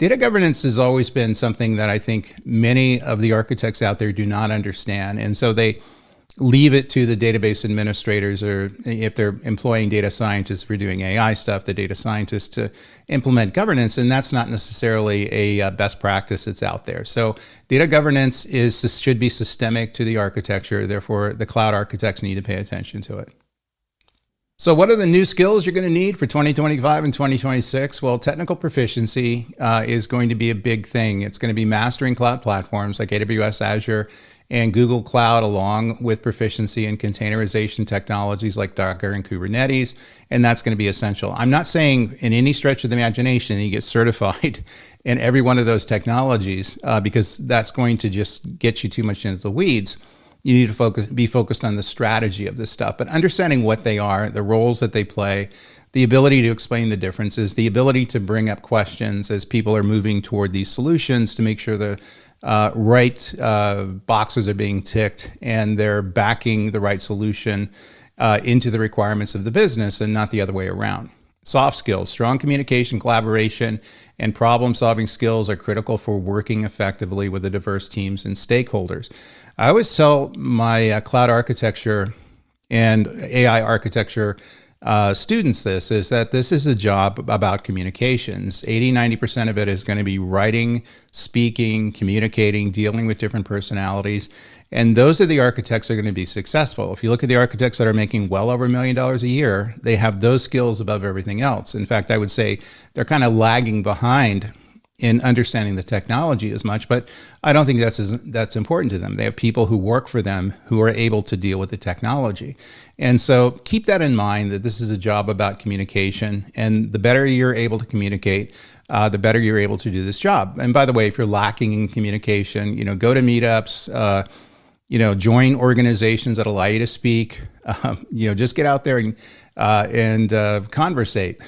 Data governance has always been something that I think many of the architects out there do not understand. And so they leave it to the database administrators, or if they're employing data scientists for doing AI stuff, the data scientists to implement governance. And that's not necessarily a best practice that's out there. So data governance should be systemic to the architecture. Therefore, the cloud architects need to pay attention to it. So what are the new skills you're going to need for 2025 and 2026? Well, technical proficiency is going to be a big thing. It's going to be mastering cloud platforms like AWS, Azure, and Google Cloud, along with proficiency in containerization technologies like Docker and Kubernetes. And that's going to be essential. I'm not saying in any stretch of the imagination that you get certified in every one of those technologies, because that's going to just get you too much into the weeds. You need to be focused on the strategy of this stuff, but understanding what they are, the roles that they play, the ability to explain the differences, the ability to bring up questions as people are moving toward these solutions to make sure the right boxes are being ticked and they're backing the right solution into the requirements of the business and not the other way around. Soft skills, strong communication, collaboration, and problem-solving skills are critical for working effectively with the diverse teams and stakeholders. I always tell my cloud architecture and AI architecture students this is a job about communications. 80-90% of it is going to be writing, speaking, communicating, dealing with different personalities. And those are the architects that are going to be successful. If you look at the architects that are making well over $1 million a year, they have those skills above everything else. In fact, I would say they're kind of lagging behind in understanding the technology as much, but I don't think that's important to them. They have people who work for them who are able to deal with the technology. And so keep that in mind, that this is a job about communication, and the better you're able to communicate, the better you're able to do this job. And by the way, if you're lacking in communication, go to meetups, join organizations that allow you to speak, just get out there and conversate.